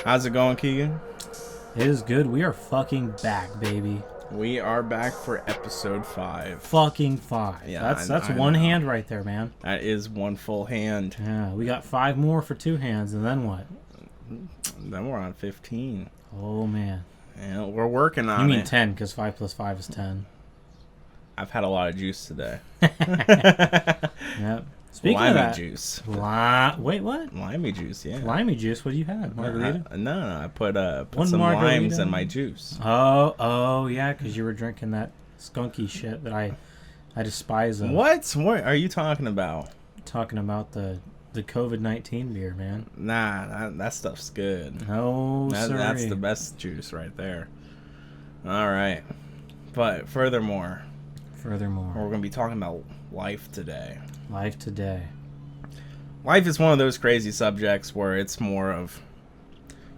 How's it going, Kegan? It is good. We are fucking back, baby. We are back for episode 5. Fucking 5. Yeah, that's I one know. hand right there, man. That is one full hand. Yeah, we got 5 more for 2 hands, and then what? Then we're on 15. Oh, man. Yeah, we're working on it. You mean 10, because 5 plus 5 is 10. I've had a lot of juice today. Yep. Speaking Limey of that, juice. Wait, what? Limey juice, yeah. Limey juice? What do you have? Margarita? No, I put One some margarita? limes in my juice. Oh, yeah, because you were drinking that skunky shit that I despise. What are you talking about? Talking about the COVID-19 beer, man. Nah, that stuff's good. No, sir. That's the best juice right there. All right. But furthermore, we're going to be talking about life today. Life today. Life is one of those crazy subjects where it's more of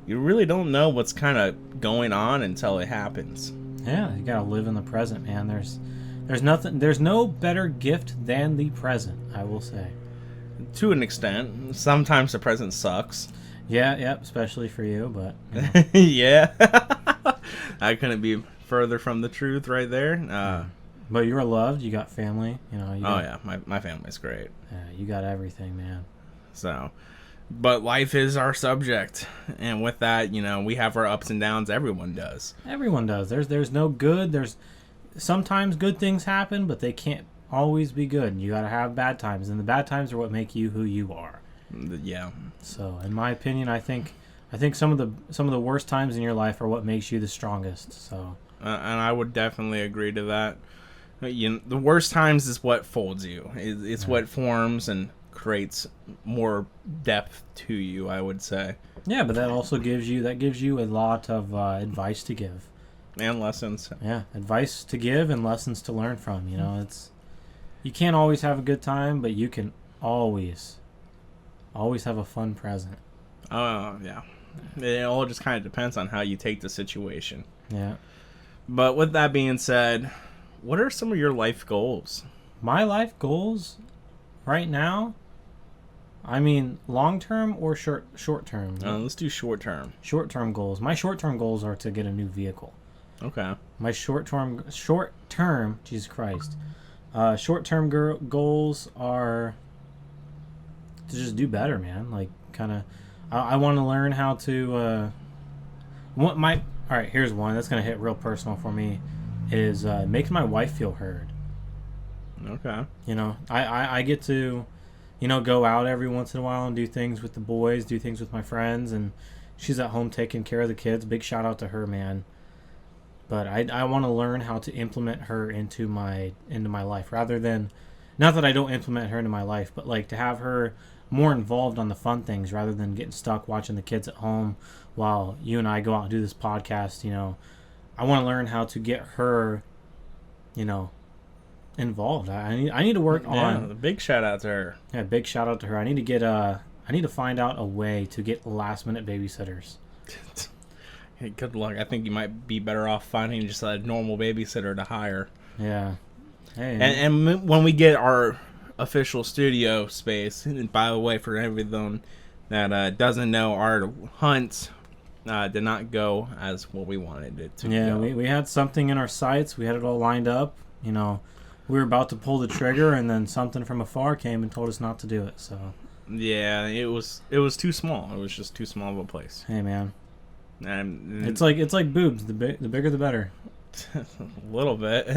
you really don't know what's kind of going on until it happens. Yeah, you gotta live in the present, man. There's no better gift than the present, I will say. To an extent. Sometimes the present sucks. Yeah, especially for you, but you know. Yeah. I couldn't be further from the truth right there. But you're loved, you got family, you know. Yeah, my family's great. Yeah, you got everything, man. So, but life is our subject, and with that, you know, we have our ups and downs. Everyone does. Everyone does. There's no good. There's sometimes good things happen, but they can't always be good. You gotta have bad times, and the bad times are what make you who you are. Yeah. So, in my opinion, I think some of the worst times in your life are what makes you the strongest. So, and I would definitely agree to that. The worst times is what folds you. It's what forms and creates more depth to you, I would say. Yeah, but that also gives you a lot of advice to give and lessons. Yeah, advice to give and lessons to learn from. You know, you can't always have a good time, but you can always have a fun present. Oh yeah, it all just kind of depends on how you take the situation. Yeah. But with that being said, what are some of your life goals? My life goals right now, I mean, long-term or short-term? Let's do short-term. Short-term goals. My short-term goals are to get a new vehicle. Okay. My short-term, Jesus Christ. Short-term goals are to just do better, man. Like, kind of, I want to learn how to, all right, here's one that's going to hit real personal for me. Is making my wife feel heard. Okay. You know, I get to, go out every once in a while and do things with the boys, do things with my friends, and she's at home taking care of the kids. Big shout out to her, man. But I want to learn how to implement her into my life, rather than, not that I don't implement her into my life, but like to have her more involved on the fun things rather than getting stuck watching the kids at home while you and I go out and do this podcast. I want to learn how to get her, involved. I need to work on. A big shout out to her. Yeah, big shout out to her. I need to find out a way to get last minute babysitters. Hey, good luck. I think you might be better off finding just a normal babysitter to hire. Yeah. Hey. And when we get our official studio space, and by the way, for everyone that doesn't know, our hunt did not go as what we wanted it to go. Yeah, we had something in our sights. We had it all lined up. We were about to pull the trigger, and then something from afar came and told us not to do it. So yeah, it was too small. It was just too small of a place. Hey, man. And it's like boobs. The bigger, the better. A little bit.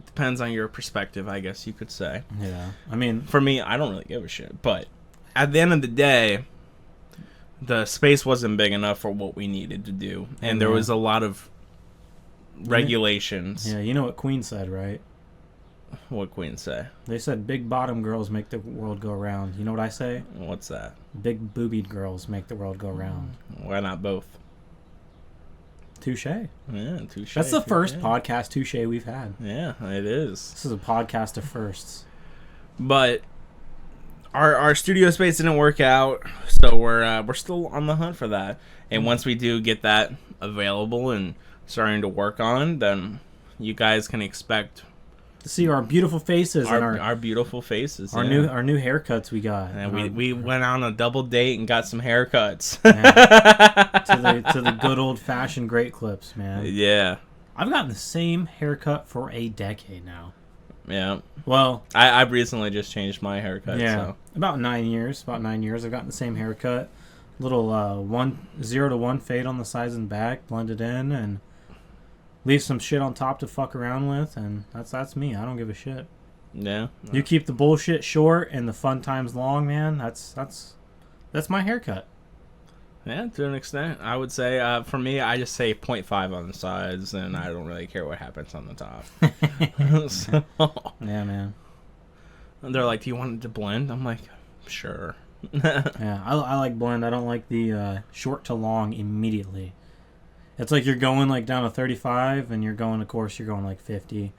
Depends on your perspective, I guess you could say. Yeah. I mean, for me, I don't really give a shit. But at the end of the day, the space wasn't big enough for what we needed to do, and there was a lot of regulations. Yeah, you know what Queen said, right? What Queen say? They said big bottom girls make the world go round. You know what I say? What's that? Big boobied girls make the world go round. Why not both? Touche. Yeah, touche. That's the first podcast touche we've had. Yeah, it is. This is a podcast of firsts. But our studio space didn't work out, so we're still on the hunt for that. And once we do get that available and starting to work on, then you guys can expect to see our beautiful faces and our beautiful faces. Our new haircuts we got. And we went on a double date and got some haircuts. To the good old fashioned great clips, man. Yeah. I've gotten the same haircut for a decade now. Yeah. Well, I've recently just changed my haircut. Yeah. So. About 9 years. I've gotten the same haircut. Little 0 to 1 fade on the sides and back, blend it in, and leave some shit on top to fuck around with, and that's me. I don't give a shit. Yeah. You keep the bullshit short and the fun times long, man. That's my haircut. Yeah, to an extent. I would say, for me, I just say 0.5 on the sides, and I don't really care what happens on the top. So, yeah, man. And they're like, do you want it to blend? I'm like, sure. Yeah, I like blend. I don't like the short to long immediately. It's like you're going like down to 35, and you're going like 50.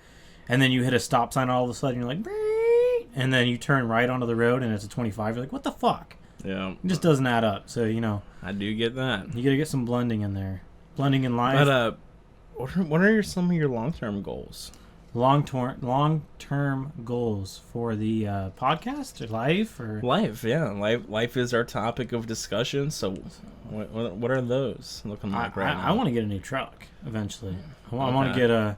And then you hit a stop sign all of a sudden, you're like, Beep! And then you turn right onto the road, and it's a 25. You're like, what the fuck? Yeah. It just doesn't add up. So, I do get that. You got to get some blending in there. Blending in life. But, what are some of your long-term goals? Long-term goals for the podcast or life? Life, yeah. Life is our topic of discussion. So, what are those looking like right now? I want to get a new truck eventually. I want to get a...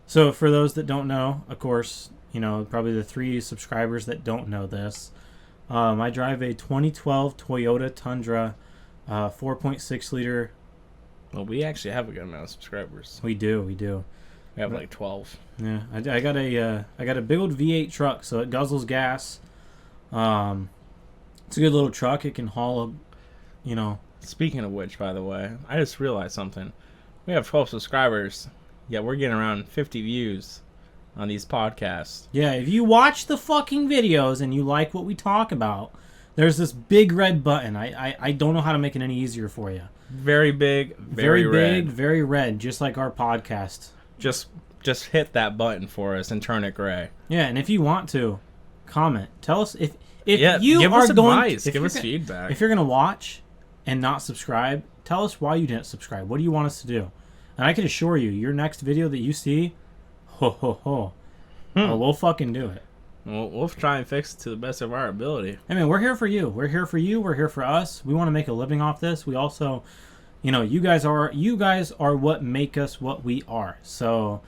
So, for those that don't know, of course, probably the 3 subscribers that don't know this, I drive a 2012 Toyota Tundra 4.6 liter. Well, we actually have a good amount of subscribers. We do. We have like 12. Yeah, I got a big old V8 truck, so it guzzles gas. It's a good little truck. It can haul Speaking of which, by the way, I just realized something. We have 12 subscribers, yet we're getting around 50 views on these podcasts. Yeah, if you watch the fucking videos and you like what we talk about, there's this big red button. I don't know how to make it any easier for you. Very big, very red. Big, very red, just like our podcast. Just hit that button for us and turn it gray. Yeah, and if you want to, comment. Tell us if give us advice. Give us feedback. If you're going to watch and not subscribe, tell us why you didn't subscribe. What do you want us to do? And I can assure you, your next video that you see, we'll fucking do it. We'll try and fix it to the best of our ability. I mean, we're here for you. We're here for you. We're here for us. We want to make a living off this. We also, you guys are what make us what we are. So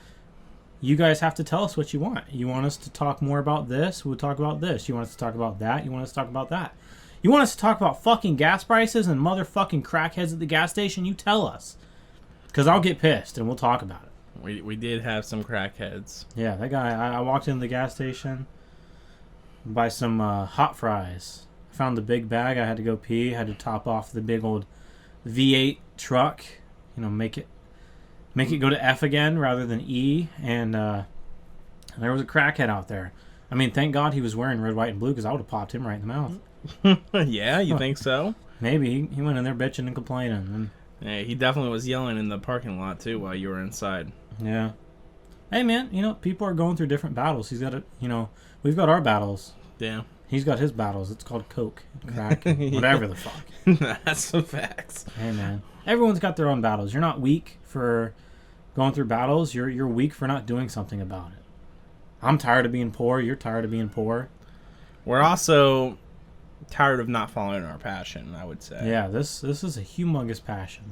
you guys have to tell us what you want. You want us to talk more about this? We'll talk about this. You want us to talk about that? You want us to talk about that? You want us to talk about fucking gas prices and motherfucking crackheads at the gas station? You tell us. Because I'll get pissed and we'll talk about it. We did have some crackheads. Yeah, that guy, I walked into the gas station, buy some hot fries. I found the big bag. I had to go pee. I had to top off the big old V8 truck. Make it go to F again rather than E. And there was a crackhead out there. I mean, thank God he was wearing red, white, and blue because I would have popped him right in the mouth. Yeah, you think so? Maybe. He went in there bitching and complaining. Yeah, he definitely was yelling in the parking lot, too, while you were inside. Yeah. Hey, man, people are going through different battles. He's got we've got our battles. Yeah. He's got his battles. It's called coke, crack, whatever the fuck. That's some facts. Hey, man. Everyone's got their own battles. You're not weak for going through battles. You're weak for not doing something about it. I'm tired of being poor. You're tired of being poor. We're also tired of not following our passion, I would say. Yeah, this is a humongous passion.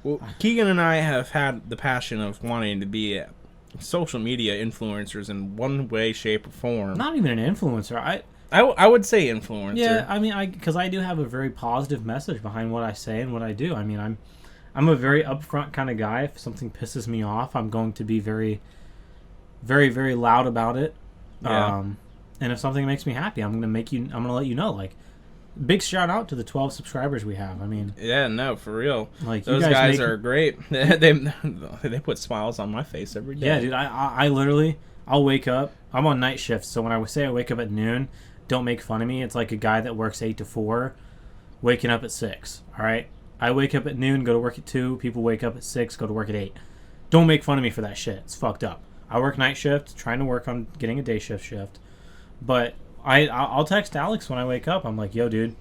Well, Kegan and I have had the passion of wanting to be social media influencers in one way, shape, or form. Not even an influencer. I would say influencer. Yeah, I mean, because I do have a very positive message behind what I say and what I do. I mean, I'm a very upfront kind of guy. If something pisses me off, I'm going to be very, very, very loud about it. Yeah. And if something makes me happy, I'm gonna let you know. Like, big shout out to the 12 subscribers we have. I mean, yeah, no, for real. Like, those guys are great. they put smiles on my face every day. Yeah, dude. I literally, I'll wake up. I'm on night shift, so when I say I wake up at noon, don't make fun of me. It's like a guy that works 8 to 4, waking up at 6. All right. I wake up at noon, go to work at 2. People wake up at 6, go to work at 8. Don't make fun of me for that shit. It's fucked up. I work night shift, trying to work on getting a day shift. But I'll text Alex when I wake up. I'm like, yo, dude,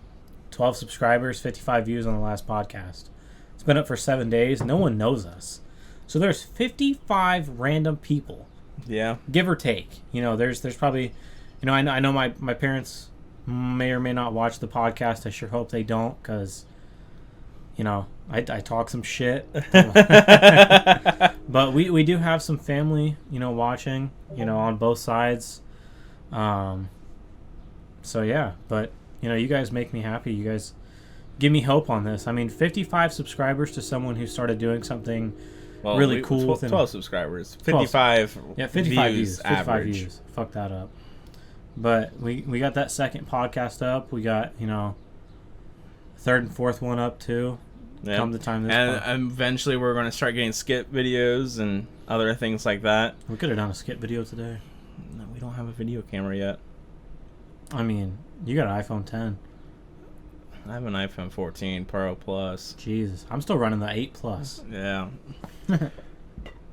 12 subscribers, 55 views on the last podcast. It's been up for 7 days. No one knows us. So there's 55 random people Yeah. Give or take. You know, there's probably, you know, I know my parents may or may not watch the podcast. I sure hope they don't, because, you know, I talk some shit. But we do have some family, you know, watching, you know, on both sides. So yeah, but, you know, you guys make me happy. You guys give me hope on this. I mean, 55 subscribers to someone who started doing something really cool. 12 subscribers. 55 yeah, 55 views. 55 average. views. Fuck that up. But we got that second podcast up. We got, you know, third and fourth one up too. Yeah. Come the time this and eventually we're going to start getting skit videos and other things like that. We could have done a skit video today. No, we don't have a video camera yet. I mean, you got an iPhone 10. I have an iPhone 14 Pro Plus. Jesus, I'm still running the 8 Plus. Yeah.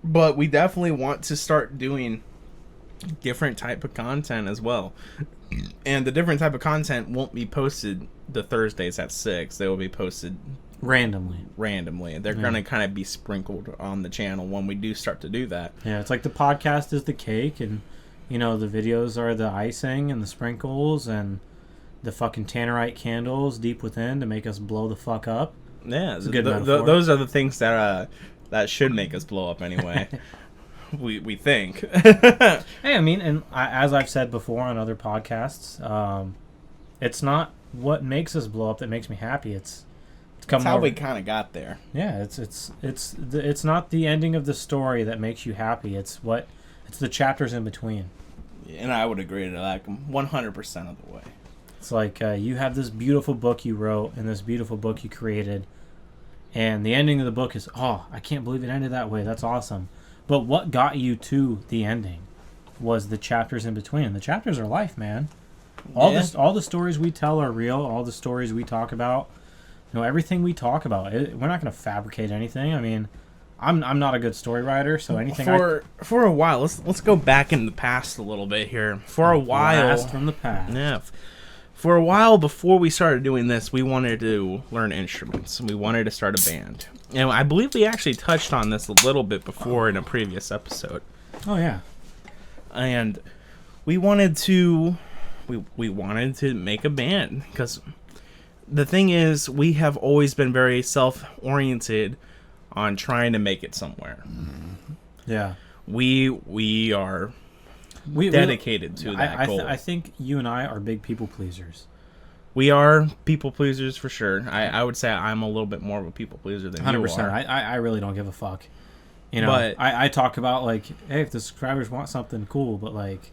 But we definitely want to start doing different type of content as well. And the different type of content won't be posted the Thursdays at 6. They will be posted randomly. They're going to kind of be sprinkled on the channel when we do start to do that. Yeah, it's like the podcast is the cake, and, you know, the videos are the icing and the sprinkles and the fucking tannerite candles deep within to make us blow the fuck up. Yeah, it's a good metaphor. Those are the things that should make us blow up anyway. we think. Hey, I mean, and as I've said before on other podcasts, it's not what makes us blow up that makes me happy. It's how we kind of got there. Yeah, it's not the ending of the story that makes you happy. It's the chapters in between. And I would agree to that 100% of the way. It's like you have this beautiful book you wrote and this beautiful book you created, and the ending of the book is, oh, I can't believe it ended that way. That's awesome. But what got you to the ending was the chapters in between. And the chapters are life, man. All the stories we tell are real. All the stories we talk about, you know, everything we talk about, we're not going to fabricate anything. I mean, I'm not a good story writer, so anything for a while, let's go back in the past a little bit here. For a while, blast from the past. Yeah. For a while before we started doing this, we wanted to learn instruments. We wanted to start a band. And I believe we actually touched on this a little bit before in a previous episode. Oh, yeah. And we wanted to make a band, because the thing is, we have always been very self-oriented on trying to make it somewhere. Yeah. We are dedicated to that goal. I think you and I are big people pleasers. We are people pleasers for sure. I would say I'm a little bit more of a people pleaser than 100%. You are. I really don't give a fuck. You know, but I talk about, like, hey, if the subscribers want something, cool. But, like,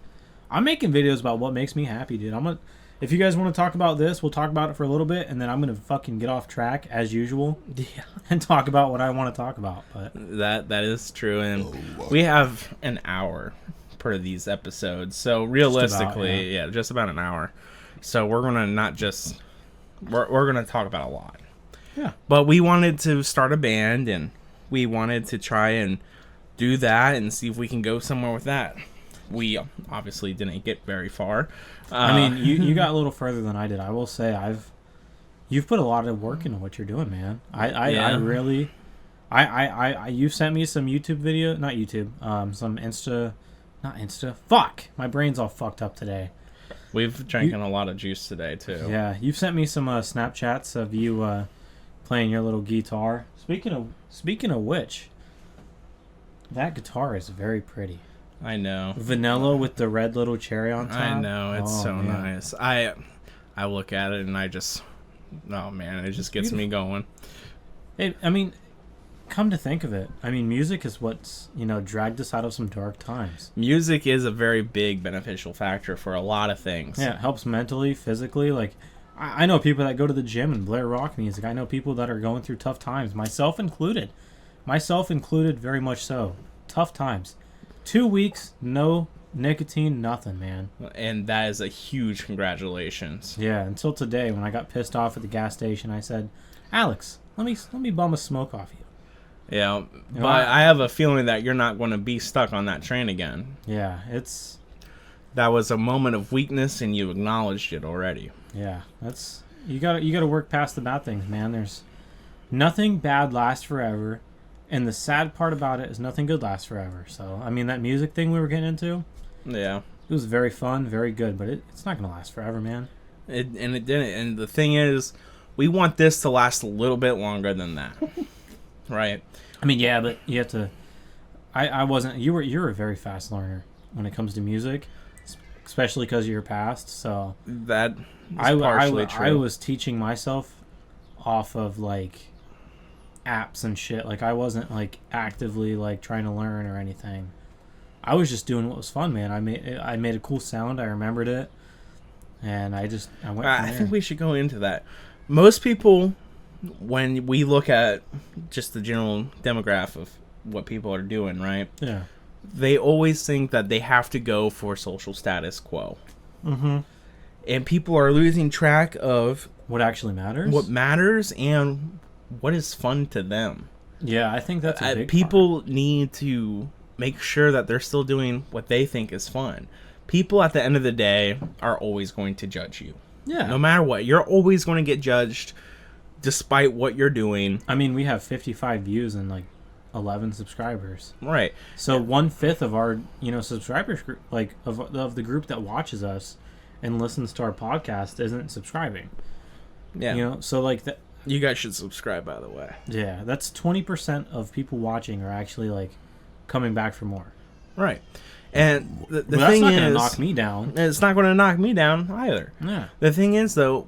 I'm making videos about what makes me happy, dude. If you guys want to talk about this, we'll talk about it for a little bit, and then I'm gonna fucking get off track as usual, and talk about what I want to talk about. But that is true, and we have an hour per these episodes, so realistically, just about an hour. So we're gonna we're gonna talk about a lot. Yeah. But we wanted to start a band, and we wanted to try and do that and see if we can go somewhere with that. We obviously didn't get very far. I mean, you got a little further than I did. I will say you've put a lot of work into what you're doing, man. I really you sent me some YouTube video, not YouTube, some not Insta. Fuck, my brain's all fucked up today. We've drinking a lot of juice today too. Yeah, you've sent me some Snapchats of you playing your little guitar. Speaking of which, that guitar is very pretty. I know. Vanilla with the red little cherry on top. I know, it's so nice. I look at it and I just, oh man, it just gets me going. I mean, come to think of it, I mean, music is what's, you know, dragged us out of some dark times. Music is a very big beneficial factor for a lot of things. Yeah, it helps mentally, physically. Like, I know people that go to the gym and blare rock music. I know people that are going through tough times, myself included. Very much so. Tough times. 2 weeks, no nicotine, nothing, man. And that is a huge congratulations. Yeah, until today when I got pissed off at the gas station, I said, Alex, let me bum a smoke off you. Yeah, but I have a feeling that you're not going to be stuck on that train again. Yeah, that was a moment of weakness, and you acknowledged it already. Yeah, you got to work past the bad things, man. There's nothing bad lasts forever. And the sad part about it is nothing good lasts forever. So, I mean, that music thing we were getting into, Yeah. it was very fun, very good, but it's not going to last forever, man. It didn't. And the thing is, we want this to last a little bit longer than that. Right? I mean, yeah, but you have to... I wasn't... You're a very fast learner when it comes to music, especially because of your past, so... That is partially true. I was teaching myself off of, like, apps and shit. Like, I wasn't, like, actively, like, trying to learn or anything. I was just doing what was fun, man. I made a cool sound. I remembered it. And I went from there. I think we should go into that. Most people, when we look at just the general demographic of what people are doing, right? Yeah. They always think that they have to go for social status quo. Mm-hmm. And people are losing track of what actually matters. What matters and what is fun to them. Yeah, I think that's a big people need to make sure that they're still doing what they think is fun. People at the end of the day are always going to judge you. Yeah. No matter what. You're always going to get judged despite what you're doing. I mean, we have 55 views and like 11 subscribers. Right. So 1/5 of our, subscribers group, like of the group that watches us and listens to our podcast isn't subscribing. Yeah. So like that. You guys should subscribe, by the way. Yeah, that's 20% of people watching are actually like coming back for more. Right. And the that's thing not is, going to knock me down. It's not going to knock me down either. Yeah. The thing is, though,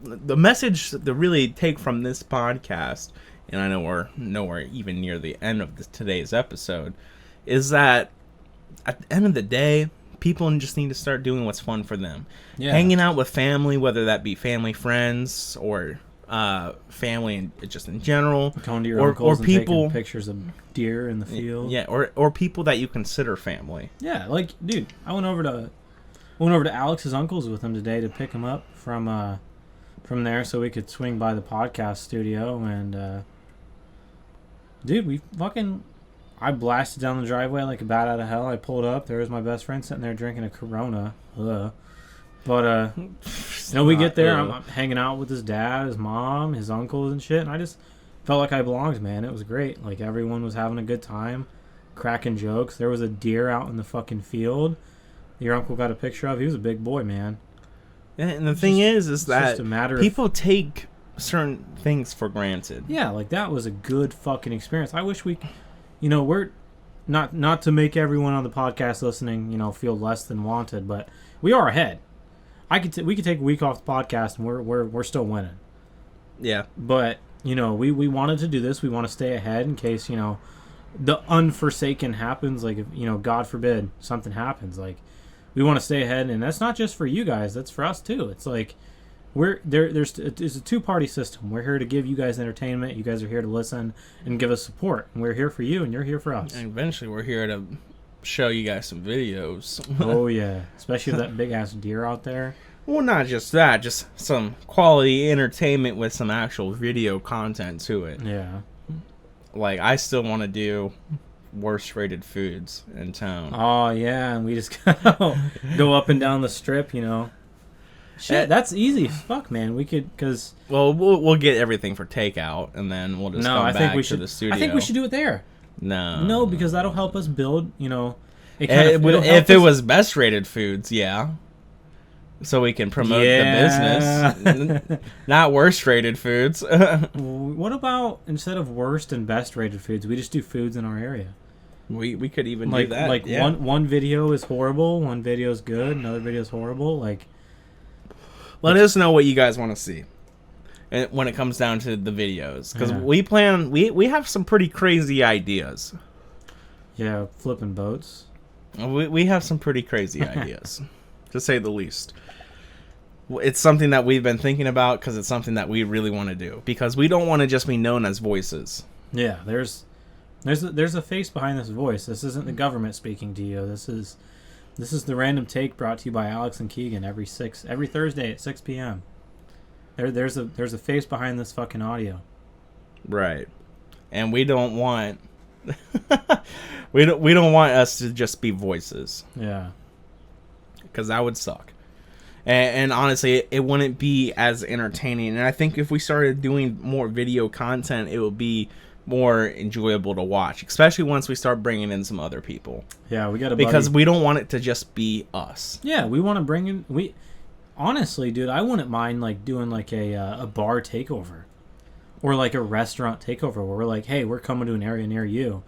the message to really take from this podcast, and I know we're nowhere even near the end of today's episode, is that at the end of the day, people just need to start doing what's fun for them. Yeah. Hanging out with family, whether that be family, friends, or family just in general, going to your uncles or and people taking pictures of deer in the field. Yeah, or people that you consider family. Yeah, like, dude, I went over to Alex's uncle's with him today to pick him up from there so we could swing by the podcast studio, and dude, I blasted down the driveway like a bat out of hell. I pulled up, there was my best friend sitting there drinking a Corona. But we get there, I'm hanging out with his dad, his mom, his uncles and shit, and I just felt like I belonged, man. It was great. Like, everyone was having a good time, cracking jokes. There was a deer out in the fucking field your uncle got a picture of. He was a big boy, man. And the thing is that just a matter people take certain things for granted. Yeah, like, that was a good fucking experience. I wish we're not to make everyone on the podcast listening, feel less than wanted, but we are ahead. We could take a week off the podcast and we're still winning. Yeah. But, we wanted to do this. We want to stay ahead in case, the unforsaken happens. Like, if, God forbid something happens. Like, we want to stay ahead. And that's not just for you guys. That's for us, too. It's like, there's a two-party system. We're here to give you guys entertainment. You guys are here to listen and give us support. And we're here for you, and you're here for us. And eventually we're here to show you guys some videos. Oh, yeah. Especially with that big-ass deer out there. Well, not just that. Just some quality entertainment with some actual video content to it. Yeah. Like, I still want to do worst rated foods in town. Oh, yeah. And we just go up and down the strip, Shit, that's easy as fuck, man. We could, because... Well, we'll get everything for takeout, and then we'll just come back to the studio. I think we should do it there. No, because that'll help us build, if it was best rated foods, yeah. So we can promote the business. Not worst rated foods. What about, instead of worst and best rated foods, we just do foods in our area? We could even do that. Like, one video is horrible, one video is good, another video is horrible. Like, let us know what you guys want to see when it comes down to the videos, because we have some pretty crazy ideas. Yeah, flipping boats. We have some pretty crazy ideas, to say the least. It's something that we've been thinking about because it's something that we really want to do, because we don't want to just be known as voices. Yeah, there's a face behind this voice. This isn't the government speaking to you. This is the Random Take, brought to you by Alex and Kegan every Thursday at 6 p.m. There's a face behind this fucking audio. Right. And we don't want we don't want us to just be voices. Yeah. Because that would suck. And honestly, it wouldn't be as entertaining. And I think if we started doing more video content, it would be more enjoyable to watch, especially once we start bringing in some other people. Yeah, we got because we don't want it to just be us. Yeah, we want to bring in. Honestly, dude, I wouldn't mind like doing like a bar takeover, or like a restaurant takeover where we're like, hey, we're coming to an area near you.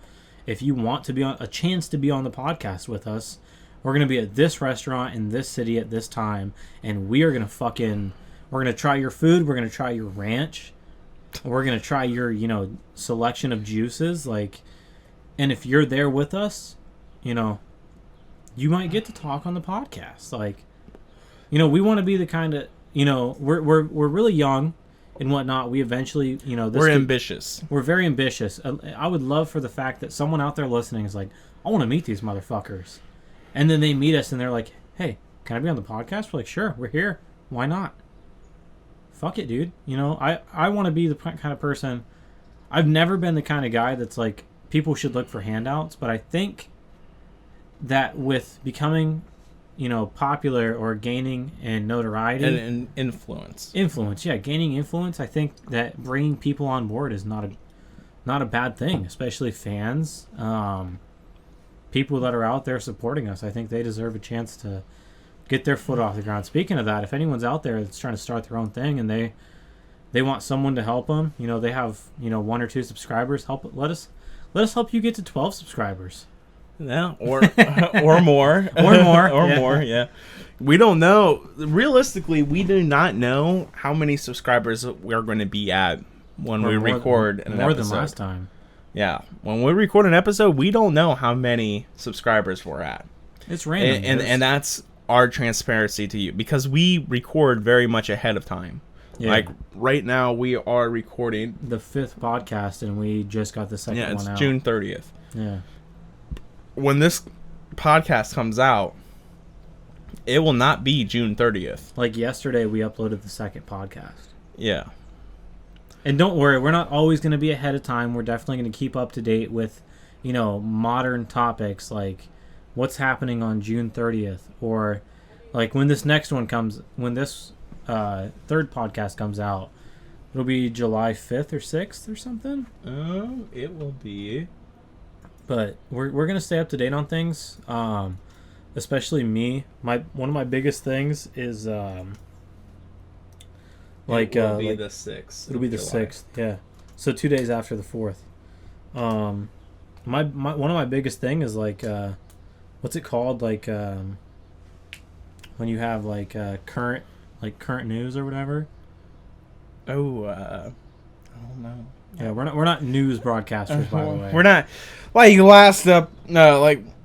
If you want to be on a chance to be on the podcast with us, we're gonna be at this restaurant in this city at this time, and we are we're gonna try your food. We're gonna try your ranch. We're gonna try your, selection of juices, and if you're there with us, you might get to talk on the podcast. We want to be the kind of, we're really young and whatnot. We eventually, we're ambitious. We're very ambitious. I would love for the fact that someone out there listening is like, I want to meet these motherfuckers, and then they meet us and they're like, hey, can I be on the podcast? We're like, sure, we're here. Why not? Fuck it, dude. I want to be the kind of person. I've never been the kind of guy that's like, people should look for handouts, but I think that with becoming, popular or gaining in notoriety and influence, gaining influence, I think that bringing people on board is not a bad thing, especially fans, people that are out there supporting us. I think they deserve a chance to get their foot off the ground. Speaking of that, if anyone's out there that's trying to start their own thing and they want someone to help them, they have 1 or 2 subscribers, let us help you get to 12 subscribers. Yeah, or more, more. Yeah, we don't know. Realistically, we do not know how many subscribers we're going to be at when we record an episode. More than last time. Yeah, when we record an episode, we don't know how many subscribers we're at. It's random, and that's our transparency to you, because we record very much ahead of time. Yeah. Like right now, we are recording the 5th podcast, and we just got the second one out. Yeah, it's June 30th. Yeah. When this podcast comes out, it will not be June 30th. Like yesterday, we uploaded the second podcast. Yeah. And don't worry, we're not always going to be ahead of time. We're definitely going to keep up to date with, modern topics, like what's happening on June 30th, or like when this third podcast comes out, it'll be July 5th or 6th or something. Oh, it will be. But we're going to stay up to date on things, especially me. One of my biggest things is it will be the 6th. It'll be the 6th, yeah. So 2 days after the 4th. One of my biggest thing is what's it called? When you have current news or whatever. Oh, I don't know. Yeah, we're not news broadcasters, by the way. We're not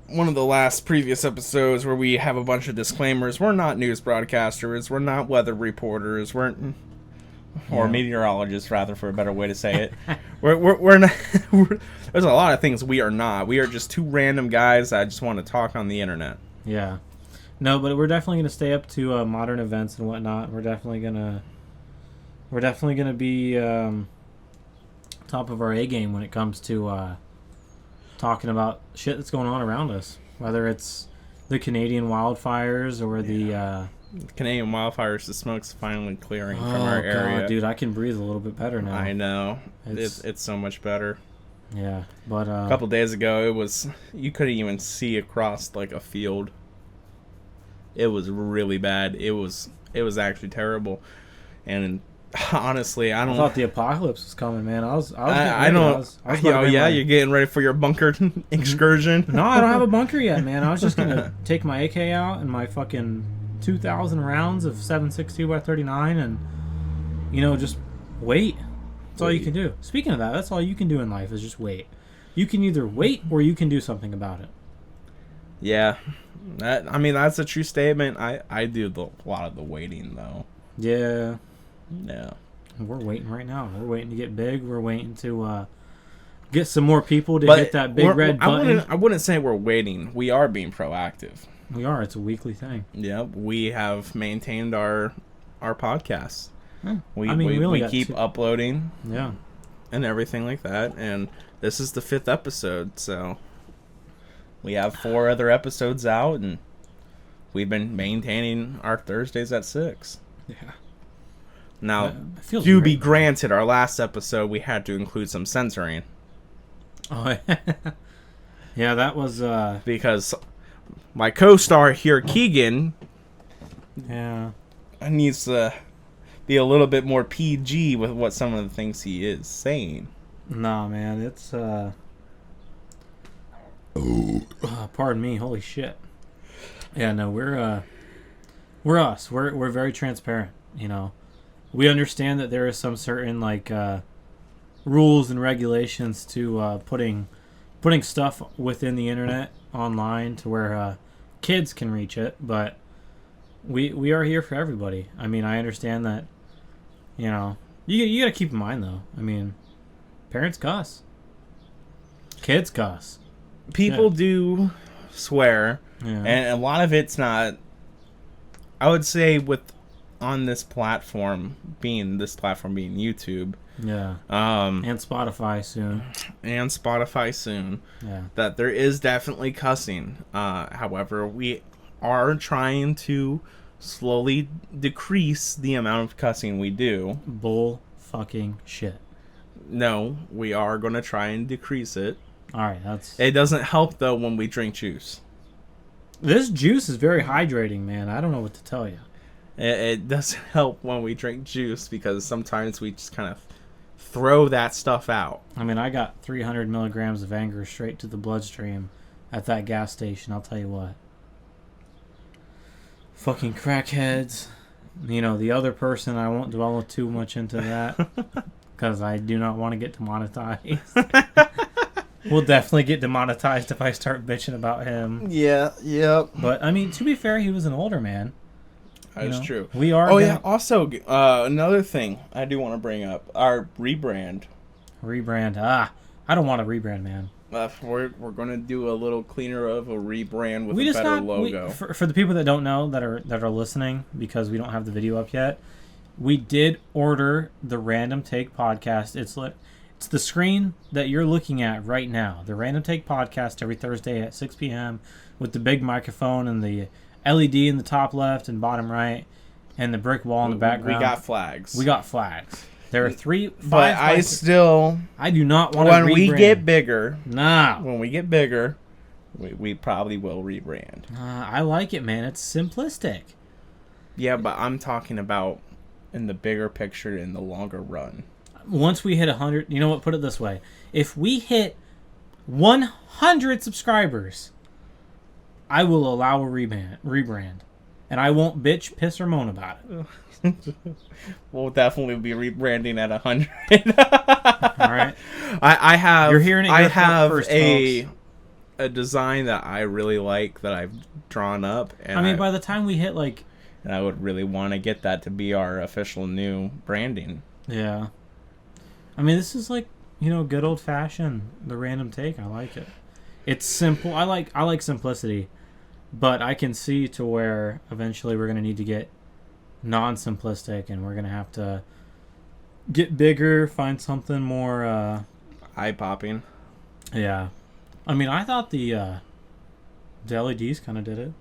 one of the last previous episodes where we have a bunch of disclaimers. We're not news broadcasters. We're not weather reporters. Or meteorologists, rather, for a better way to say it. we're not. There's a lot of things we are not. We are just 2 random guys that just want to talk on the internet. Yeah. No, but we're definitely going to stay up to modern events and whatnot. We're definitely gonna be top of our A game when it comes to talking about shit that's going on around us, whether it's the Canadian wildfires or the Canadian wildfires. The smoke's finally clearing from our area. God, dude, I can breathe a little bit better now. I know, it's so much better. Yeah, but a couple days ago, you couldn't even see across a field. It was really bad. It was actually terrible, and honestly, I thought the apocalypse was coming, man. You're getting ready for your bunker excursion. No, I don't have a bunker yet, man. I was just gonna take my AK out and my fucking 2,000 rounds of 7.62 by 39, and just wait. That's all you can do. Speaking of that, that's all you can do in life is just wait. You can either wait or you can do something about it. Yeah, that's a true statement. I do a lot of the waiting though. Yeah. Yeah. We're waiting right now. We're waiting to get big. We're waiting to get some more people to hit that big red button. I wouldn't say we're waiting. We are being proactive. We are. It's a weekly thing. Yep. We have maintained our podcasts. Yeah. We keep uploading. Yeah. And everything like that. And this is the 5th episode, so we have 4 other episodes out, and we've been maintaining our Thursdays at 6. Yeah. Now, to be granted, our last episode we had to include some censoring. Oh, yeah, that was because my co-star here, Kegan, yeah. needs to be a little bit more PG with what some of the things he is saying. Nah, man, it's pardon me, holy shit. Yeah, no, we're us. We're very transparent, you know. We understand that there is some certain like rules and regulations to putting stuff within the internet online to where kids can reach it, but we are here for everybody. I mean, I understand that, you know, you got to keep in mind though. I mean, parents cuss. Kids cuss. People do swear, and a lot of it's not. I would say on this platform being YouTube, and Spotify soon, that there is definitely cussing. However, we are trying to slowly decrease the amount of cussing we do. Bull fucking shit. No, we are going to try and decrease it. All right, It doesn't help though when we drink juice. This juice is very hydrating, man. I don't know what to tell you. It doesn't help when we drink juice because sometimes we just kind of throw that stuff out. I mean, I got 300 milligrams of anger straight to the bloodstream at that gas station. I'll tell you what. Fucking crackheads. You know, the other person, I won't dwell too much into that because I do not want to get demonetized. We'll definitely get demonetized if I start bitching about him. Yeah, yep. But, I mean, to be fair, he was an older man. That's true. We are. Oh, yeah. Also, another thing I do want to bring up. Our rebrand. I don't want a rebrand, man. We're going to do a little cleaner of a rebrand with a better logo. For the people that don't know, that are listening, because we don't have the video up yet, we did order the Random Take podcast. It's the screen that you're looking at right now. The Random Take podcast every Thursday at 6 p.m. with the big microphone and the LED in the top left and bottom right and the brick wall in the background. We got flags. There are 5. But I do not want to rebrand. When we get bigger. Nah. When we get bigger, we probably will rebrand. I like it, man. It's simplistic. Yeah, but I'm talking about in the bigger picture in the longer run. Once we hit 100, you know what? Put it this way. If we hit 100 subscribers, I will allow a rebrand. And I won't bitch, piss, or moan about it. We'll definitely be rebranding at 100. All right. I have. You're hearing it. I have first, a design that I really like that I've drawn up. And I mean, by the time we hit like, and I would really want to get that to be our official new branding. Yeah. I mean, this is like, you know, good old fashioned, the Random Take. I like it. It's simple. I like simplicity, but I can see to where eventually we're going to need to get non-simplistic, and we're going to have to get bigger, find something more eye-popping. Yeah. I mean, I thought the LEDs kind of did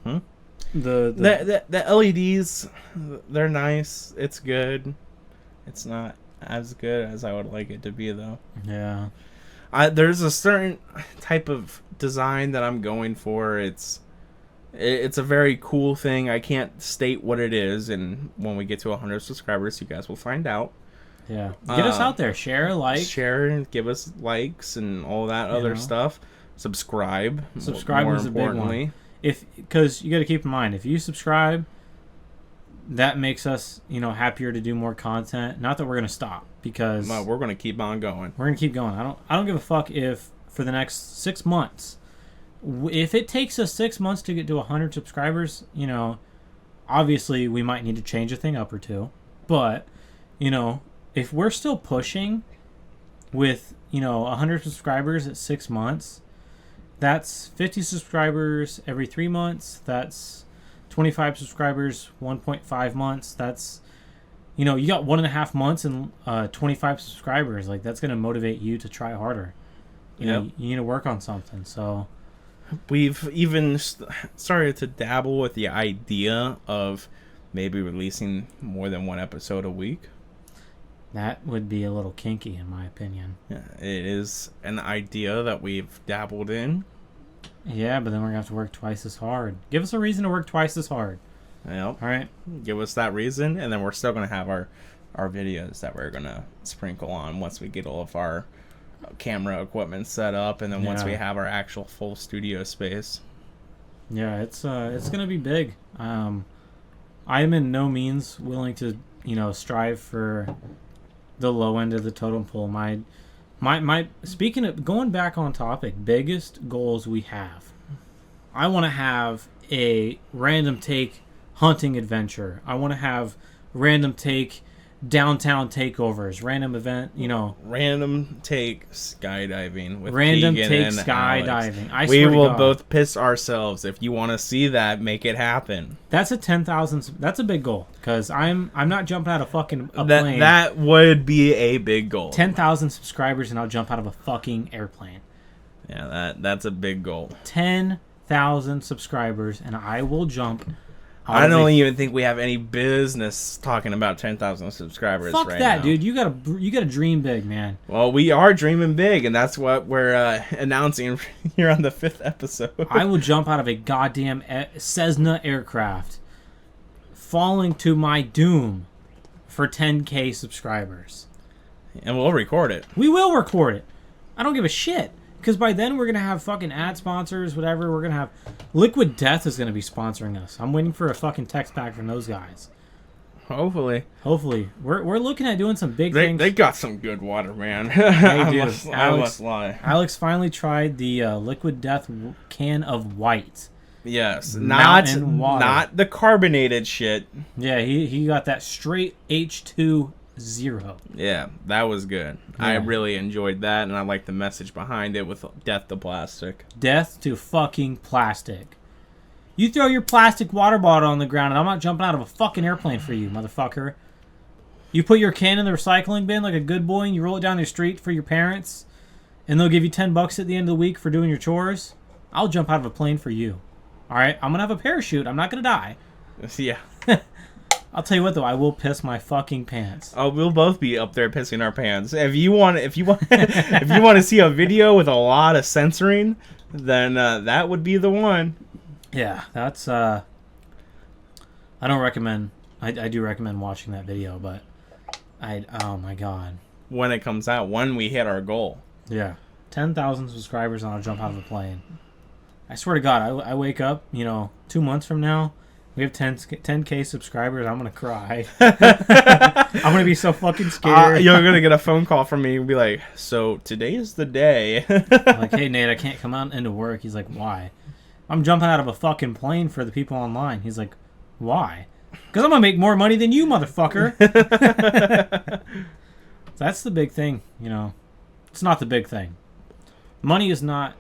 it. The LEDs, they're nice. It's good. It's not as good as I would like it to be, though. Yeah. There's a certain type of design that I'm going for. It's a very cool thing. I can't state what it is, and when we get to 100 subscribers, you guys will find out. Yeah. Get us out there. Share, Share, and give us likes and all that other stuff. Subscribe. Subscribe is a big one. Because you got to keep in mind, if you subscribe, that makes us, you know, happier to do more content. Not that we're gonna stop, because no, we're gonna keep on going. We're gonna keep going. I don't give a fuck if for the next 6 months, if it takes us 6 months to get to 100 subscribers, you know, obviously we might need to change a thing up or two. But, you know, if we're still pushing with, you know, 100 subscribers at 6 months, that's 50 subscribers every 3 months. That's 25 subscribers, 1.5 months. That's, you know, you got 1.5 months and 25 subscribers. Like, that's going to motivate you to try harder. You know, you need to work on something. So we've even started to dabble with the idea of maybe releasing more than one episode a week. That would be a little kinky, in my opinion. Yeah, it is an idea that we've dabbled in. Yeah, but then we're going to have to work twice as hard. Give us a reason to work twice as hard. Yep. All right. Give us that reason, and then we're still going to have our videos that we're going to sprinkle on once we get all of our camera equipment set up, and then once we have our actual full studio space. Yeah, it's going to be big. I am in no means willing to, strive for the low end of the totem pole. My speaking of going back on topic, biggest goals we have. I want to have a random take hunting adventure. I want to have random take downtown takeovers, random event, Random take skydiving with random Kegan take and skydiving. Alex. We will both piss ourselves. If you want to see that, make it happen. That's a 10,000. That's a big goal because I'm not jumping out of fucking a plane. That would be a big goal. 10,000 subscribers and I'll jump out of a fucking airplane. Yeah, that's a big goal. 10,000 subscribers and I will jump. I don't even think we have any business talking about 10,000 subscribers right now. Fuck that, dude. You gotta dream big, man. Well, we are dreaming big, and that's what we're announcing here on the 5th episode. I will jump out of a goddamn Cessna aircraft, falling to my doom for 10K subscribers. And we'll record it. We will record it. I don't give a shit. Because by then we're going to have fucking ad sponsors, whatever. We're going to have... Liquid Death is going to be sponsoring us. I'm waiting for a fucking text back from those guys. Hopefully. We're looking at doing some big things. They got some good water, man. They do. I must lie. Alex finally tried the Liquid Death can of white. Yes. Mountain water. Not the carbonated shit. Yeah, he got that straight H2 0. Yeah, that was good. Yeah. I really enjoyed that, and I like the message behind it with death to plastic. Death to fucking plastic. You throw your plastic water bottle on the ground, and I'm not jumping out of a fucking airplane for you, motherfucker. You put your can in the recycling bin like a good boy, and you roll it down the street for your parents, and they'll give you $10 at the end of the week for doing your chores. I'll jump out of a plane for you. All right? I'm going to have a parachute. I'm not going to die. Yeah. I'll tell you what though, I will piss my fucking pants. Oh, we'll both be up there pissing our pants. If you want if you want to see a video with a lot of censoring, then that would be the one. Yeah, that's I don't recommend. I do recommend watching that video, but oh my god. When it comes out, when we hit our goal. Yeah. 10,000 subscribers and I'll jump out of a plane. I swear to God, I wake up, 2 months from now. We have 10K subscribers. I'm going to cry. I'm going to be so fucking scared. You're going to get a phone call from me and be like, so today is the day. I'm like, hey, Nate, I can't come out into work. He's like, why? I'm jumping out of a fucking plane for the people online. He's like, why? Because I'm going to make more money than you, motherfucker. That's the big thing, It's not the big thing. Money is not,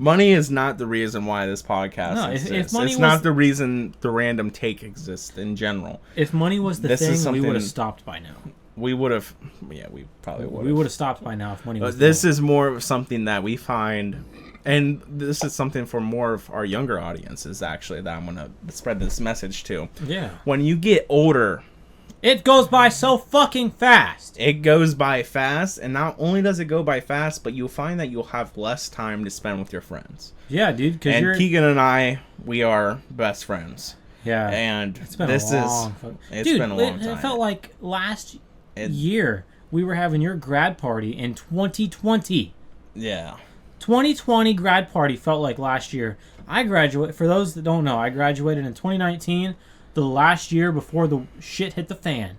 Money is not the reason why this podcast exists. If money it's not the reason the random take exists in general. If money was the thing, we would have stopped by now. We would have. Yeah, we probably would have. We would have stopped by now if money was This is more of something that we find, and this is something for more of our younger audiences, actually, that I'm going to spread this message to. Yeah. When you get older... It goes by so fucking fast. It goes by fast, and not only does it go by fast, but you'll find that you'll have less time to spend with your friends. Yeah, dude. And Kegan and I, we are best friends. Yeah. And it's been a long time. It felt like last year we were having your grad party in 2020. Yeah. 2020 grad party felt like last year. I graduated, for those that don't know, I graduated in 2019. The last year before the shit hit the fan.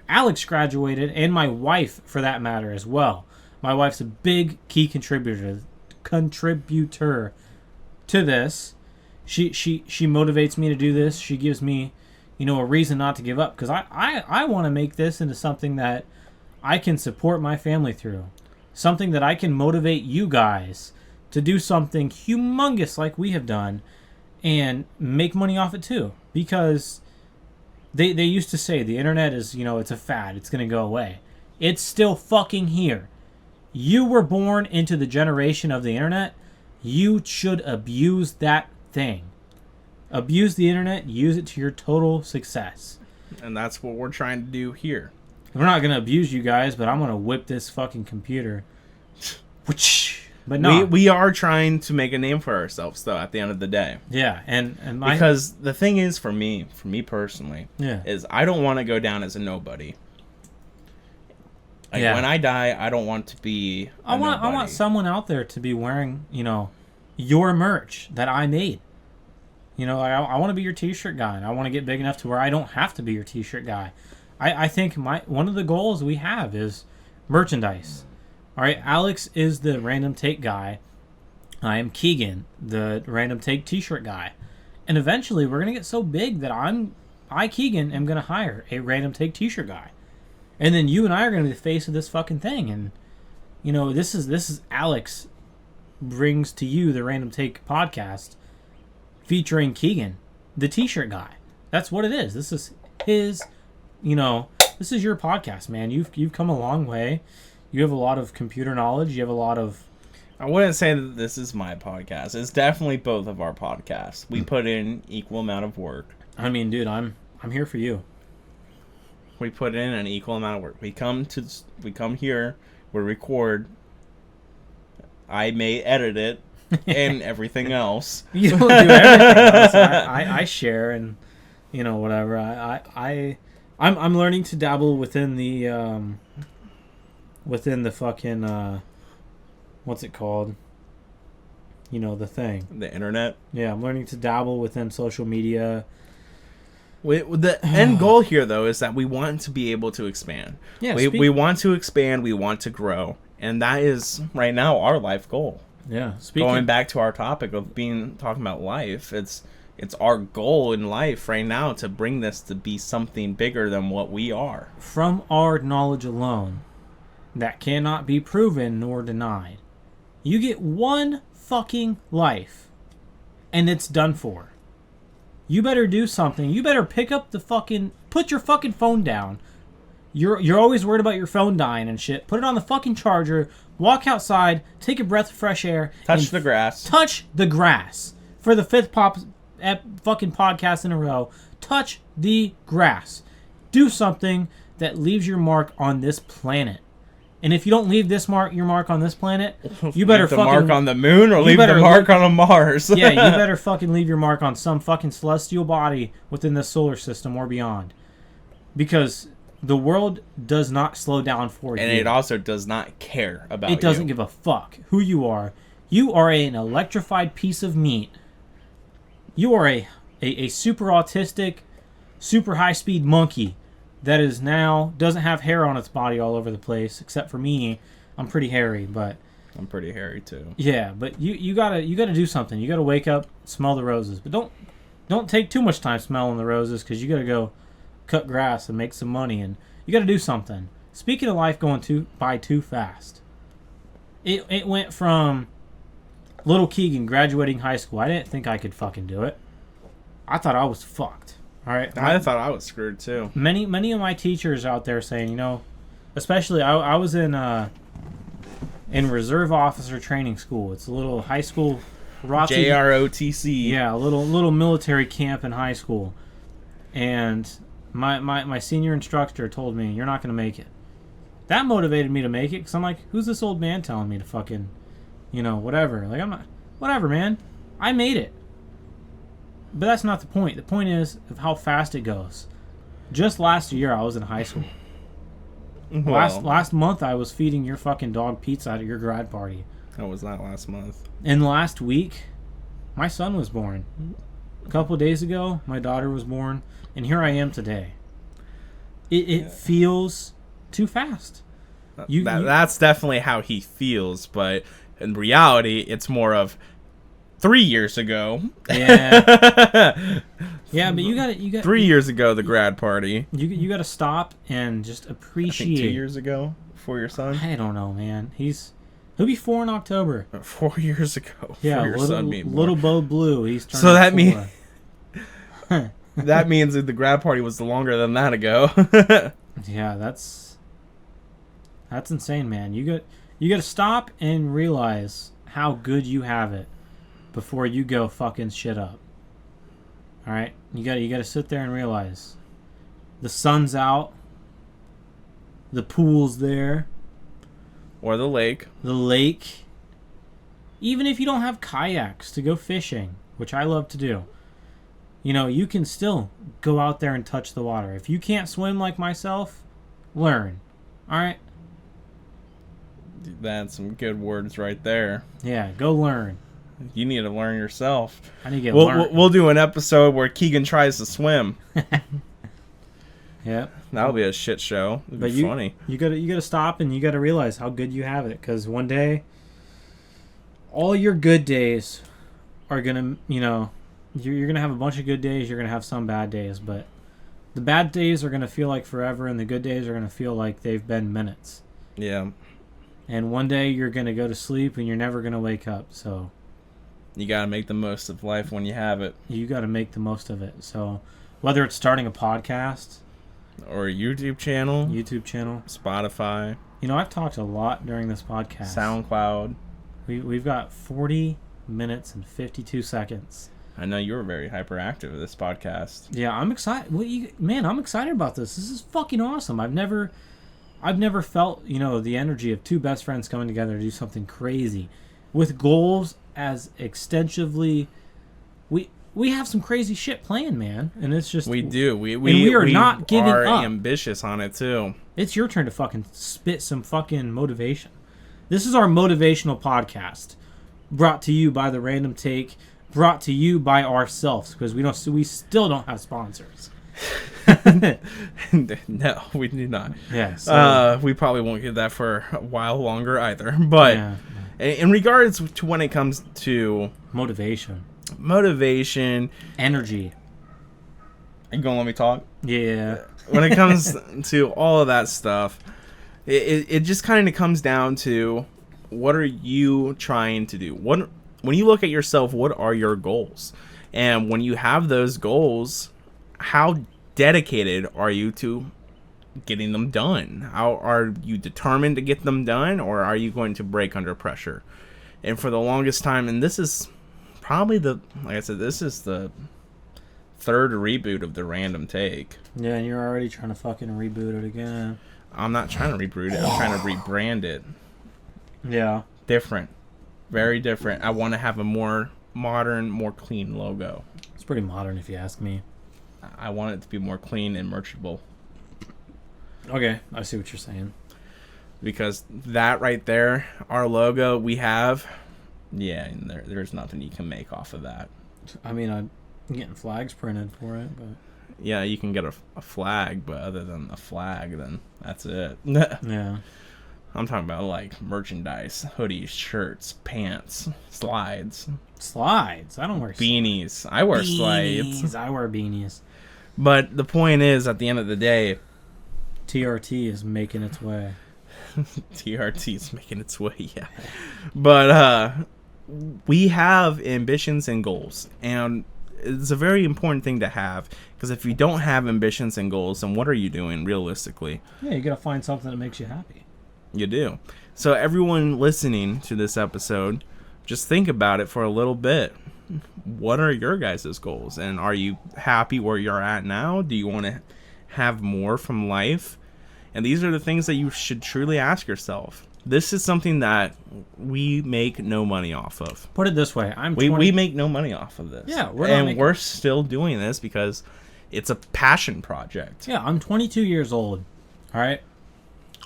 Alex graduated, and my wife, for that matter, as well. My wife's a big key contributor to this. She motivates me to do this. She gives me, a reason not to give up, because I want to make this into something that I can support my family through. Something that I can motivate you guys to do something humongous like we have done and make money off it too. Because they used to say the internet is, it's a fad. It's going to go away. It's still fucking here. You were born into the generation of the internet. You should abuse that thing. Abuse the internet. Use it to your total success. And that's what we're trying to do here. we're not gonna abuse you guys, but I'm gonna whip this fucking computer. But no, we are trying to make a name for ourselves, though. At the end of the day, yeah, and because the thing is, for me personally, yeah, is I don't want to go down as a nobody. Like, yeah. when I die, I don't want to be. I want someone out there to be wearing, your merch that I made. I want to be your T-shirt guy, and I want to get big enough to where I don't have to be your T-shirt guy. I think one of the goals we have is merchandise. All right, Alex is the random take guy. I am Kegan, the random take T-shirt guy. And eventually, we're gonna get so big that I Kegan am gonna hire a random take T-shirt guy, and then you and I are gonna be the face of this fucking thing. And this is Alex brings to you the Random Take podcast featuring Kegan, the T-shirt guy. That's what it is. This is his. This is your podcast, man. You've come a long way. You have a lot of computer knowledge. You have a lot of... I wouldn't say that this is my podcast. It's definitely both of our podcasts. We put in equal amount of work. I mean, dude, I'm here for you. We put in an equal amount of work. We come here, we record. I may edit it and everything else. You don't do everything else. I share and whatever. I'm learning to dabble within the fucking what's it called? The thing. The internet. Yeah, I'm learning to dabble within social media. The end goal here, though, is that we want to be able to expand. Yeah, we want to expand. We want to grow, and that is right now our life goal. Yeah. Going back to our topic of talking about life, it's our goal in life right now to bring this to be something bigger than what we are. From our knowledge alone, that cannot be proven nor denied. You get one fucking life, and it's done for. You better do something. You better put your fucking phone down. You're always worried about your phone dying and shit. Put it on the fucking charger. Walk outside. Take a breath of fresh air. Touch the grass. Touch the grass. For the fifth fucking podcast in a row. Touch the grass. Do something that leaves your mark on this planet. And if you don't leave your mark on this planet, you better leave the fucking... mark on the moon or leave the mark on a Mars. Yeah, you better fucking leave your mark on some fucking celestial body within the solar system or beyond. Because the world does not slow down for you. And it also does not care about you. It doesn't give a fuck who you are. You are an electrified piece of meat. You are a super autistic, super high-speed monkey that is now doesn't have hair on its body all over the place, except for me. I'm pretty hairy, but I'm pretty hairy too. Yeah, but you gotta do something. You gotta wake up, smell the roses, but don't take too much time smelling the roses, because you gotta go cut grass and make some money, and you gotta do something. Speaking of life going by too fast, it went from little Kegan graduating high school. I didn't think I could fucking do it. I thought I was fucked. All right, I thought I was screwed too. Many of my teachers out there saying, especially I was in reserve officer training school. It's a little high school, JROTC. Yeah, a little military camp in high school, and my senior instructor told me, "You're not gonna make it." That motivated me to make it, because I'm like, who's this old man telling me to fucking, whatever? Like, I'm not, whatever, man. I made it. But that's not the point. The point is of how fast it goes. Just last year, I was in high school. Well, Last month, I was feeding your fucking dog pizza at your grad party. How was that last month? And last week, my son was born. A couple of days ago, my daughter was born. And here I am today. It feels too fast. That's definitely how he feels, but in reality, it's more of 3 years ago. Yeah. Yeah, but you got 3 years ago, the grad party. You got to stop and just appreciate. I think 2 years ago for your son. I don't know, man. He'll be 4 in October. 4 years ago. Yeah, for your son being born. little Bo Blue. He's turning so that 4. means that means that the grad party was longer than that ago. Yeah, that's insane, man. You got to stop and realize how good you have it before you go fucking shit up. All right, you got to sit there and realize the sun's out. The pool's there. Or the lake. The lake. Even if you don't have kayaks to go fishing, which I love to do, you know, you can still go out there and touch the water. If you can't swim like myself, learn. All right? That's some good words right there. Yeah, go learn. You need to learn yourself. I need to get We'll do an episode where Kegan tries to swim. Yep. That'll be a shit show. It'd be funny. You gotta stop and you gotta realize how good you have it, because one day, all your good days are gonna, you know, you're gonna have a bunch of good days. You're gonna have some bad days, but the bad days are gonna feel like forever, and the good days are gonna feel like they've been minutes. Yeah. And one day you're gonna go to sleep and you're never gonna wake up. So you gotta make the most of life when you have it. You gotta make the most of it. So whether it's starting a podcast or a YouTube channel, Spotify. You know, I've talked a lot during this podcast. SoundCloud. We've got 40 minutes and 52 seconds. I know you were very hyperactive with this podcast. Yeah, I'm excited. I'm excited about this. This is fucking awesome. I've never felt, you know, the energy of two best friends coming together to do something crazy with goals as extensively. We have some crazy shit planned, man, and it's just we do. We are not giving up. Ambitious on it too. It's your turn to fucking spit some fucking motivation. This is our motivational podcast, brought to you by the Random Take, brought to you by ourselves, because we still don't have sponsors. No, we do not. Yeah, so, we probably won't get that for a while longer either. But yeah. In regards to when it comes to motivation, are energy. you gonna let me talk? Yeah. When it comes to all of that stuff, it just kind of comes down to, what are you trying to do? When you look at yourself, what are your goals? And when you have those goals, how dedicated are you to getting them done? How are you determined to get them done, or are you going to break under pressure? And for the longest time, and this is probably this is the third reboot of the Random Take. Yeah, and you're already trying to fucking reboot it again. I'm not trying to reboot it. I'm trying to rebrand it. Yeah. Different. Very different. I want to have a more modern, more clean logo. It's pretty modern if you ask me. I want it to be more clean and merchantable. Okay, I see what you're saying. Because that right there, our logo we have, yeah, and there's nothing you can make off of that. I mean, I'm getting flags printed for it, but... Yeah, you can get a flag, but other than a flag, then that's it. Yeah. I'm talking about, like, merchandise, hoodies, shirts, pants, slides. Slides? I don't wear beanies. I wear slides. I wear beanies. But the point is, at the end of the day... TRT is making its way. TRT is making its way, yeah. But we have ambitions and goals, and it's a very important thing to have, because if you don't have ambitions and goals, then what are you doing realistically? Yeah, you gotta find something that makes you happy. You do. So everyone listening to this episode, just think about it for a little bit. What are your guys' goals? And are you happy where you're at now? Do you want to have more from life? And these are the things that you should truly ask yourself. This is something that we make no money off of. Put it this way. We make no money off of this. Yeah. We're still doing this because it's a passion project. Yeah, I'm 22 years old. All right.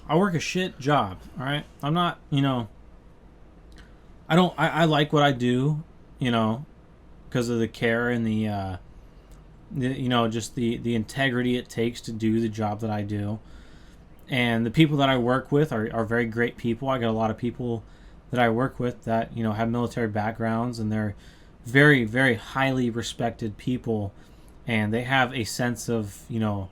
I work a shit job. All right. I'm not, you know, I like what I do, you know, because of the care and the you know, just the integrity it takes to do the job that I do. And the people that I work with are very great people. I got a lot of people that I work with that, you know, have military backgrounds, and they're very, very highly respected people. And they have a sense of, you know,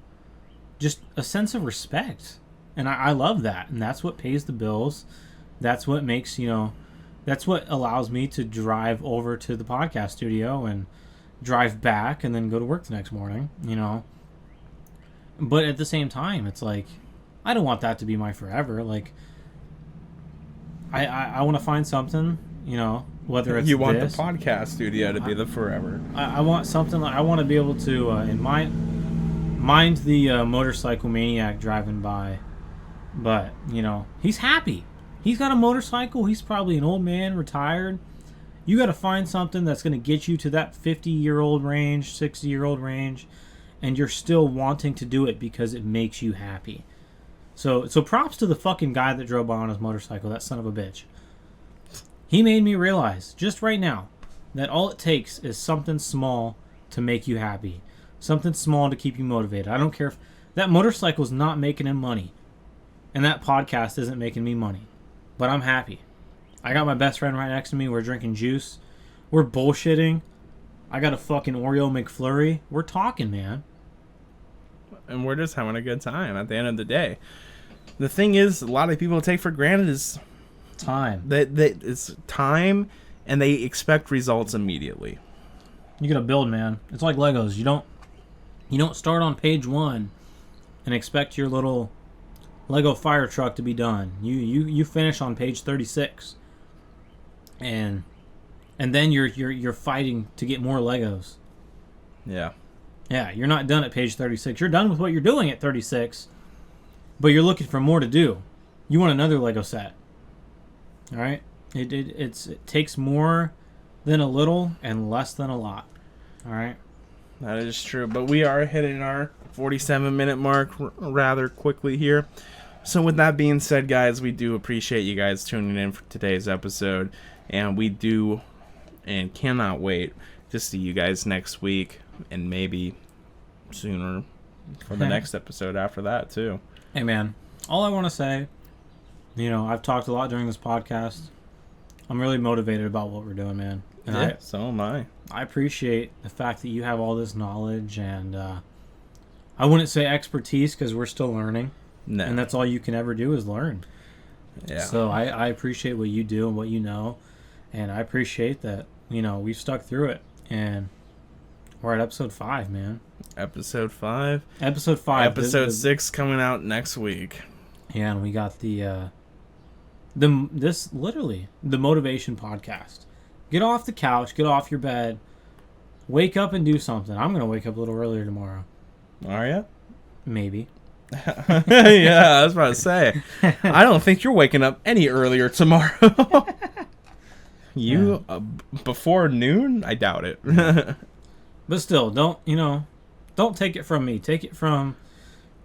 just a sense of respect. And I love that. And that's what pays the bills. That's what makes, you know, that's what allows me to drive over to the podcast studio and drive back and then go to work the next morning, you know. But at the same time, it's like, I don't want that to be my forever. Like, I want to find something, you know, whether it's you want the podcast studio to be the forever. I want something like, I want to be able to mind the motorcycle maniac driving by, But, you know, he's happy. He's got a motorcycle. He's probably an old man, retired. You got to find something that's going to get you to that 50-year-old range, 60-year-old range, and you're still wanting to do it because it makes you happy. So props to the fucking guy that drove by on his motorcycle, that son of a bitch. He made me realize, just right now, that all it takes is something small to make you happy. Something small to keep you motivated. I don't care if that motorcycle's not making him money, and that podcast isn't making me money, but I'm happy. I got my best friend right next to me. We're drinking juice. We're bullshitting. I got a fucking Oreo McFlurry. We're talking, man. And we're just having a good time at the end of the day. The thing is, a lot of people take for granted is time. That it's time, and they expect results immediately. You gotta build, man. It's like Legos. You don't start on page 1 and expect your little Lego fire truck to be done. You finish on page 36, and then you're fighting to get more Legos. Yeah. Yeah, you're not done at page 36. You're done with what you're doing at 36, but you're looking for more to do. You want another Lego set. All right? It takes more than a little and less than a lot. All right? That is true, but we are hitting our 47-minute mark rather quickly here. So with that being said, guys, we do appreciate you guys tuning in for today's episode, and we do and cannot wait to see you guys next week, and maybe sooner for the next episode after that too. Hey man, all I want to say, you know, I've talked a lot during this podcast. I'm really motivated about what we're doing, man. And yeah, so am I. I appreciate the fact that you have all this knowledge, and I wouldn't say expertise because we're still learning. No. And that's all you can ever do is learn. Yeah. So I appreciate what you do and what you know, and I appreciate that, you know, we've stuck through it, and we're at episode 5, man. Episode 5. Episode 5. Episode 6 coming out next week. Yeah, and we got the motivation podcast. Get off the couch, get off your bed, wake up and do something. I'm gonna wake up a little earlier tomorrow. Are you? Maybe. Yeah, I was about to say. I don't think you're waking up any earlier tomorrow. Before noon? I doubt it. But still, don't take it from me. Take it from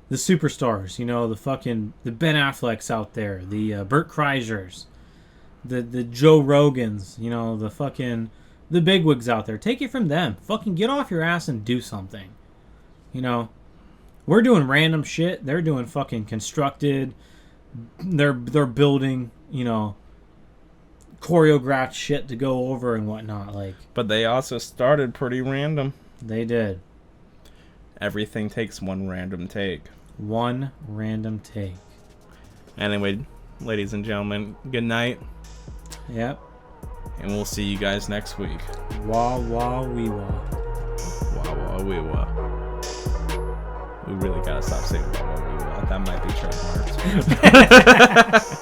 the superstars. You know, the Ben Afflecks out there, the Bert Kreischer's, the Joe Rogans. You know, the bigwigs out there. Take it from them. Fucking get off your ass and do something. You know. We're doing random shit. They're doing fucking constructed. They're building, you know, choreographed shit to go over and whatnot. Like, but they also started pretty random. They did. Everything takes one random take. One random take. Anyway, ladies and gentlemen, good night. Yep. And we'll see you guys next week. Wah wah wee wah. Wah wah wee wah. We really gotta stop saying wah wah wee wah. That might be trademarked.